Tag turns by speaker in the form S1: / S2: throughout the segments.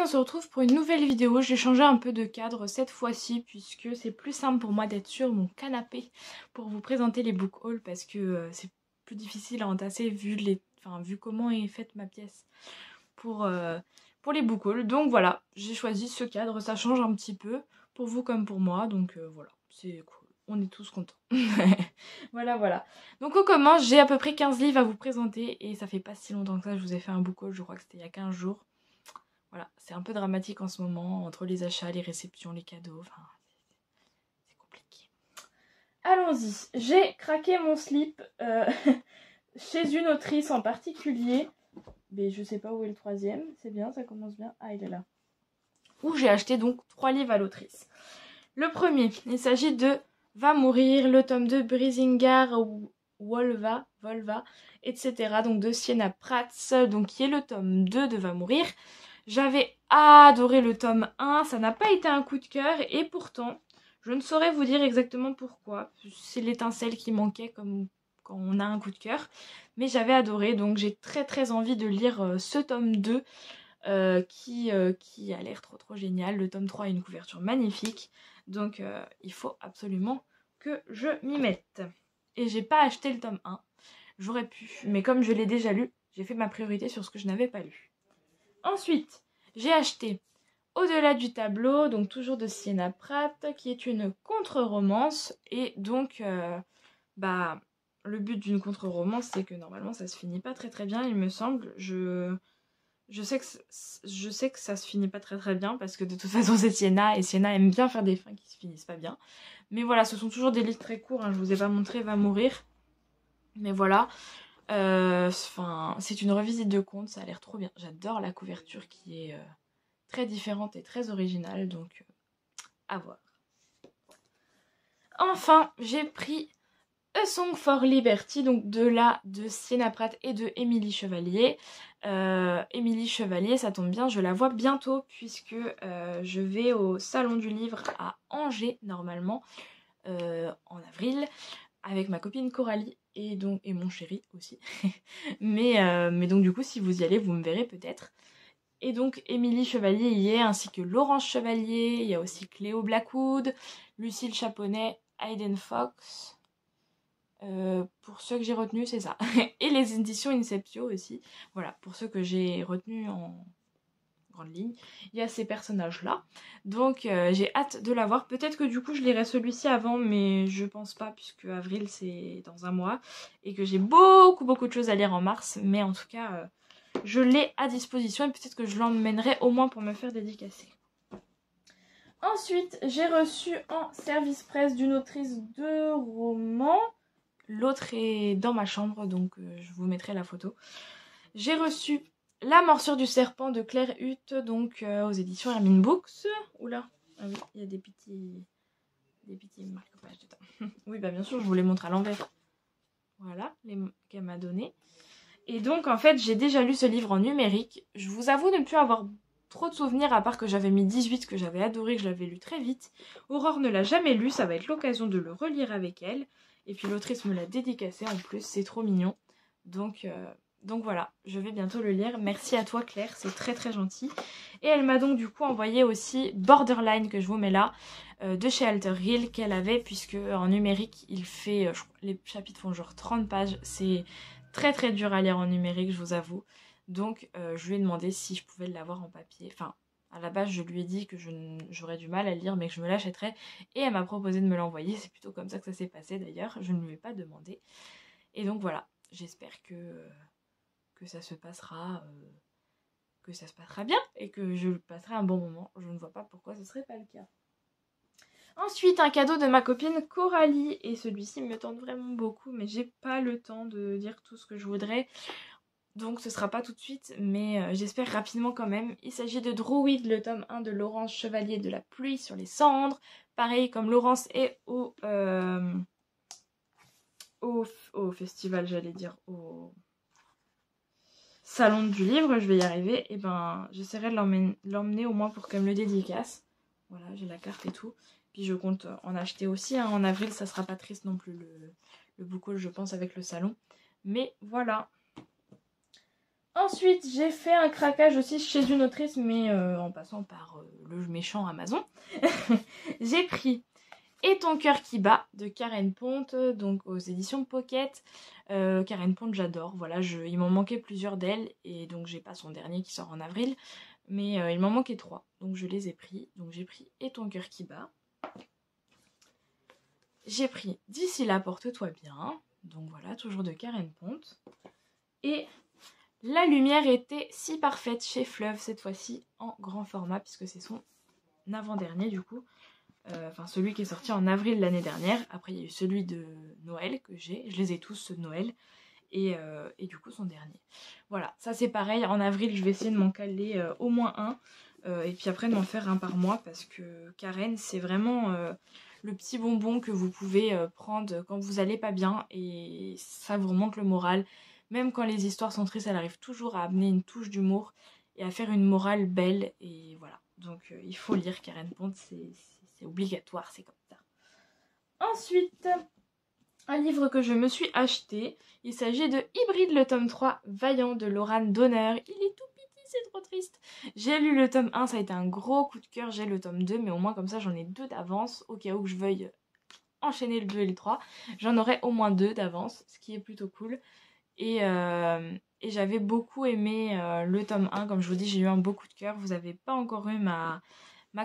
S1: on se retrouve pour une nouvelle vidéo. J'ai changé un peu de cadre cette fois-ci puisque c'est plus simple pour moi d'être sur mon canapé pour vous présenter les book hauls parce que c'est plus difficile à entasser vu comment est faite ma pièce pour les book hauls. Donc voilà, j'ai choisi ce cadre, ça change un petit peu pour vous comme pour moi, donc voilà, c'est cool. On est tous contents. Voilà. Donc on commence, j'ai à peu près 15 livres à vous présenter et ça fait pas si longtemps que ça, je vous ai fait un book haul, je crois que c'était il y a 15 jours. Voilà, c'est un peu dramatique en ce moment, entre les achats, les réceptions, les cadeaux, enfin, c'est compliqué. Allons-y, j'ai craqué mon slip chez une autrice en particulier, mais je sais pas où est le troisième, c'est bien, ça commence bien, ah il est là. Où j'ai acheté donc 3 livres à l'autrice. Le premier, il s'agit de Va mourir, le tome 2, Brisingar, Volva, etc. Donc de Sienna Prats, donc qui est le tome 2 de Va mourir. J'avais adoré le tome 1, ça n'a pas été un coup de cœur et pourtant, je ne saurais vous dire exactement pourquoi. C'est l'étincelle qui manquait comme quand on a un coup de cœur. Mais j'avais adoré, donc j'ai très envie de lire ce tome 2 qui a l'air trop génial. Le tome 3 a une couverture magnifique, donc il faut absolument que je m'y mette. Et j'ai pas acheté le tome 1, j'aurais pu, mais comme je l'ai déjà lu, j'ai fait ma priorité sur ce que je n'avais pas lu. Ensuite, j'ai acheté Au-delà du tableau, donc toujours de Sienna Pratt, qui est une contre-romance. Et donc, le but d'une contre-romance, c'est que normalement, ça se finit pas très bien, il me semble. Je sais que ça se finit pas très bien, parce que de toute façon, c'est Sienna, et Sienna aime bien faire des fins qui se finissent pas bien. Mais voilà, ce sont toujours des livres très courts, hein, je vous ai pas montré Va mourir. Mais voilà. C'est une revisite de conte, ça a l'air trop bien. J'adore la couverture qui est très différente et très originale, donc à voir. Enfin, j'ai pris A Song for Liberty, donc de Sienna Pratt et de Émilie Chevalier. Émilie Chevalier, ça tombe bien, je la vois bientôt puisque je vais au Salon du Livre à Angers, normalement, en avril, avec ma copine Coralie et mon chéri aussi. mais donc du coup, si vous y allez, vous me verrez peut-être. Et donc Émilie Chevalier y est, ainsi que Laurence Chevalier, il y a aussi Cléo Blackwood, Lucille Chaponnet, Hayden Fox. Pour ceux que j'ai retenus, c'est ça. Et les éditions Inceptio aussi. Voilà, pour ceux que j'ai retenus en grande ligne, il y a ces personnages-là. Donc j'ai hâte de la voir. Peut-être que du coup je lirai celui-ci avant, mais je pense pas, puisque avril c'est dans un mois. Et que j'ai beaucoup de choses à lire en mars. Mais en tout cas, je l'ai à disposition et peut-être que je l'emmènerai au moins pour me faire dédicacer. Ensuite, j'ai reçu en service presse d'une autrice de roman. L'autre est dans ma chambre, donc je vous mettrai la photo. J'ai reçu La morsure du serpent de Claire Hutt, donc aux éditions Hermine Books. Oula, ah oui, il y a des petits marque-pages dedans. Oui, bah bien sûr, je vous les montre à l'envers. Voilà, qu'elle m'a donné. Et donc, en fait, j'ai déjà lu ce livre en numérique. Je vous avoue ne plus avoir trop de souvenirs, à part que j'avais mis 18, que j'avais adoré, que je l'avais lu très vite. Aurore ne l'a jamais lu, ça va être l'occasion de le relire avec elle. Et puis l'autrice me l'a dédicacé en plus, c'est trop mignon. Donc voilà, je vais bientôt le lire. Merci à toi Claire, c'est très gentil. Et elle m'a donc du coup envoyé aussi Borderline, que je vous mets là, de chez Alter Hill, qu'elle avait, puisque en numérique, il fait, les chapitres font genre 30 pages, c'est très dur à lire en numérique, je vous avoue. Donc je lui ai demandé si je pouvais l'avoir en papier. Enfin, à la base, je lui ai dit que j'aurais du mal à lire, mais que je me l'achèterais. Et elle m'a proposé de me l'envoyer. C'est plutôt comme ça que ça s'est passé d'ailleurs. Je ne lui ai pas demandé. Et donc voilà, j'espère que ça se passera bien et que je passerai un bon moment. Je ne vois pas pourquoi ce ne serait pas le cas. Ensuite, un cadeau de ma copine Coralie. Et celui-ci me tente vraiment beaucoup, mais j'ai pas le temps de dire tout ce que je voudrais. Donc ce sera pas tout de suite, mais j'espère rapidement quand même. Il s'agit de Druid, le tome 1 de Laurence Chevalier de la pluie sur les cendres. Pareil, comme Laurence est au festival, j'allais dire, au salon du livre, je vais y arriver. Et ben j'essaierai de l'emmener au moins pour qu'elle me le dédicace. Voilà, j'ai la carte et tout. Puis je compte en acheter aussi, hein. En avril, ça sera pas triste non plus le book haul, je pense, avec le salon. Mais voilà. Ensuite, j'ai fait un craquage aussi chez une autrice, mais en passant par le méchant Amazon. J'ai pris Et ton cœur qui bat de Karen Ponte, donc aux éditions Pocket. Karen Ponte, j'adore. Voilà, il m'en manquait plusieurs d'elles, et donc j'ai pas son dernier qui sort en avril, mais il m'en manquait 3, donc je les ai pris. Donc j'ai pris Et ton cœur qui bat. J'ai pris D'ici là, porte-toi bien. Donc voilà, toujours de Karen Ponte. Et La lumière était si parfaite chez Fleuve, cette fois-ci en grand format, puisque c'est son avant-dernier du coup. Enfin, celui qui est sorti en avril l'année dernière. Après, il y a eu celui de Noël que j'ai. Je les ai tous, ceux de Noël. Et du coup, son dernier. Voilà, ça c'est pareil. En avril, je vais essayer de m'en caler au moins un. Et puis après, de m'en faire un par mois. Parce que Karen, c'est vraiment le petit bonbon que vous pouvez prendre quand vous allez pas bien. Et ça vous remonte le moral. Même quand les histoires sont tristes, elle arrive toujours à amener une touche d'humour. Et à faire une morale belle. Et voilà. Donc il faut lire Karen Ponte, c'est obligatoire, c'est comme ça. Ensuite, un livre que je me suis acheté. Il s'agit de Hybride, le tome 3, Vaillant de Laurane Donner. Il est tout petit, c'est trop triste. J'ai lu le tome 1, ça a été un gros coup de cœur. J'ai le tome 2, mais au moins comme ça j'en ai 2 d'avance. Au cas où je veuille enchaîner le 2 et le 3. J'en aurai au moins 2 d'avance, ce qui est plutôt cool. Et j'avais beaucoup aimé le tome 1. Comme je vous dis, j'ai eu un beau coup de cœur. Vous n'avez pas encore eu ma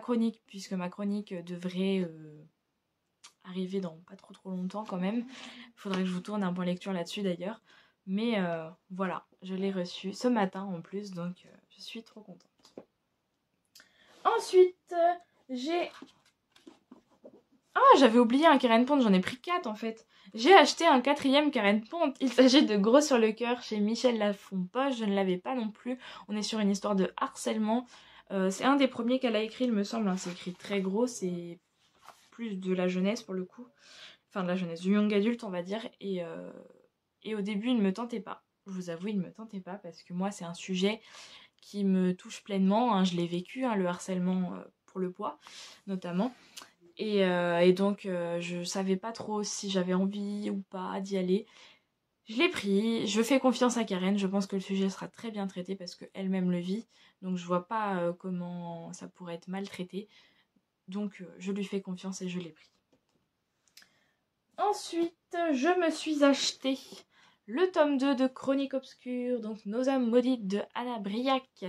S1: chronique, puisque ma chronique devrait arriver dans pas trop longtemps quand même. Il faudrait que je vous tourne un point lecture là-dessus d'ailleurs. Mais voilà, je l'ai reçu ce matin en plus, donc je suis trop contente. Ensuite, j'ai... Ah, j'avais oublié un Karen Ponte, j'en ai pris 4 en fait. J'ai acheté un 4e Karen Ponte. Il s'agit de Gros sur le cœur chez Michel Lafon-Poche. Je ne l'avais pas non plus. On est sur une histoire de harcèlement. C'est un des premiers qu'elle a écrit, il me semble. Hein. C'est écrit très gros, c'est plus de la jeunesse pour le coup. Enfin, de la jeunesse, du young adulte, on va dire. Et au début, il ne me tentait pas. Je vous avoue, il ne me tentait pas parce que moi, c'est un sujet qui me touche pleinement. Hein. Je l'ai vécu, hein, le harcèlement pour le poids, notamment. Et donc, je savais pas trop si j'avais envie ou pas d'y aller. Je l'ai pris, je fais confiance à Karen, je pense que le sujet sera très bien traité parce qu'elle-même le vit. Donc je vois pas comment ça pourrait être maltraité. Donc je lui fais confiance et je l'ai pris. Ensuite, je me suis acheté le tome 2 de Chroniques Obscures, donc Nos âmes maudites de Anna Briac.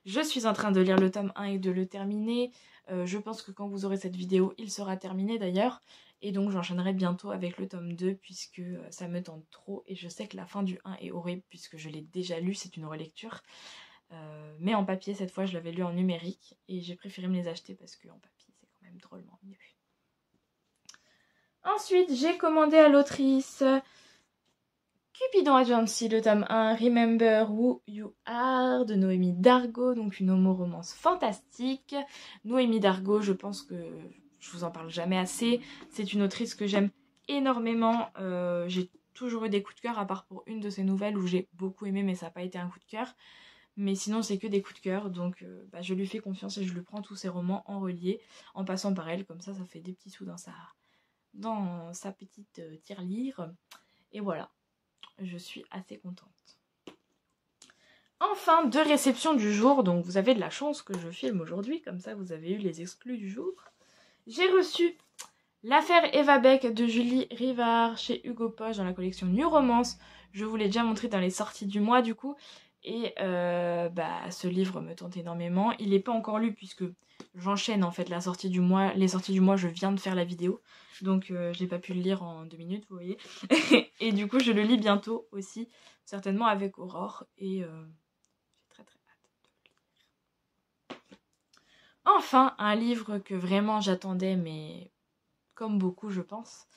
S1: Je suis en train de lire le tome 1 et de le terminer. Je pense que quand vous aurez cette vidéo, il sera terminé d'ailleurs. Et donc j'enchaînerai bientôt avec le tome 2 puisque ça me tente trop. Et je sais que la fin du 1 est horrible puisque je l'ai déjà lu, c'est une relecture. Mais en papier, cette fois je l'avais lu en numérique. Et j'ai préféré me les acheter parce qu'en papier c'est quand même drôlement mieux. Ensuite, j'ai commandé à l'autrice Cupidon Agency, le tome 1, Remember Who You Are, de Noémie Dargaud, donc une homo-romance fantastique. Noémie Dargaud, je pense que je vous en parle jamais assez. C'est une autrice que j'aime énormément. J'ai toujours eu des coups de cœur, à part pour une de ses nouvelles où j'ai beaucoup aimé, mais ça n'a pas été un coup de cœur. Mais sinon, c'est que des coups de cœur, donc je lui fais confiance et je lui prends tous ses romans en relié, en passant par elle, comme ça fait des petits sous dans sa petite tirelire. Et voilà, je suis assez contente. Enfin, 2 réceptions du jour, donc vous avez de la chance que je filme aujourd'hui, comme ça vous avez eu les exclus du jour. J'ai reçu L'affaire Eva Beck de Julie Rivard chez Hugo Poche dans la collection New Romance. Je vous l'ai déjà montré dans les sorties du mois du coup. Et ce livre me tente énormément. Il n'est pas encore lu puisque j'enchaîne en fait la sortie du mois. Les sorties du mois, je viens de faire la vidéo. Donc je n'ai pas pu le lire en 2 minutes, vous voyez. Et du coup, je le lis bientôt aussi. Certainement avec Aurore. Et j'ai très hâte de le lire. Enfin, un livre que vraiment j'attendais, mais comme beaucoup je pense.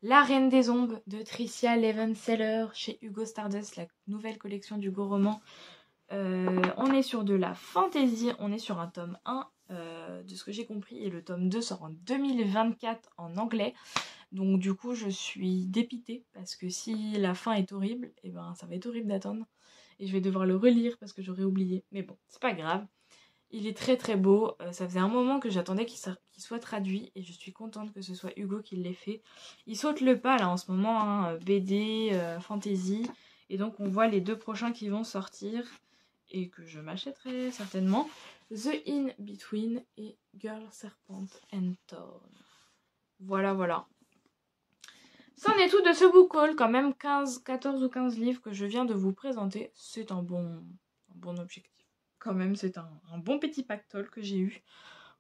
S1: La Reine des Ombres de Tricia Levenseller chez Hugo Stardust, la nouvelle collection d'Hugo Roman. On est sur de la fantasy, on est sur un tome 1 de ce que j'ai compris et le tome 2 sort en 2024 en anglais. Donc du coup je suis dépitée parce que si la fin est horrible, et ben ça va être horrible d'attendre. Et je vais devoir le relire parce que j'aurais oublié. Mais bon, c'est pas grave. Il est très très beau, ça faisait un moment que j'attendais qu'il soit traduit et je suis contente que ce soit Hugo qui l'ait fait. Il saute le pas là en ce moment, hein, BD, fantasy, Et donc on voit les 2 prochains qui vont sortir et que je m'achèterai certainement. The In-Between et Girl Serpent and Thorn. Voilà, voilà. C'en est tout de ce book haul, quand même 14 ou 15 livres que je viens de vous présenter. C'est un bon objectif. Quand même, c'est un bon petit pactole que j'ai eu.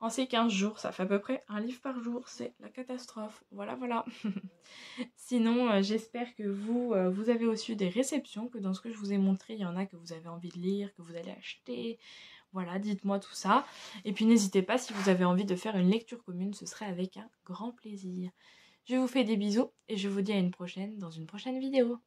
S1: En ces 15 jours, ça fait à peu près un livre par jour, c'est la catastrophe. Voilà, voilà. Sinon, j'espère que vous avez aussi eu des réceptions, que dans ce que je vous ai montré, il y en a que vous avez envie de lire, que vous allez acheter. Voilà, dites-moi tout ça. Et puis n'hésitez pas, si vous avez envie de faire une lecture commune, ce serait avec un grand plaisir. Je vous fais des bisous et je vous dis à une prochaine dans une prochaine vidéo.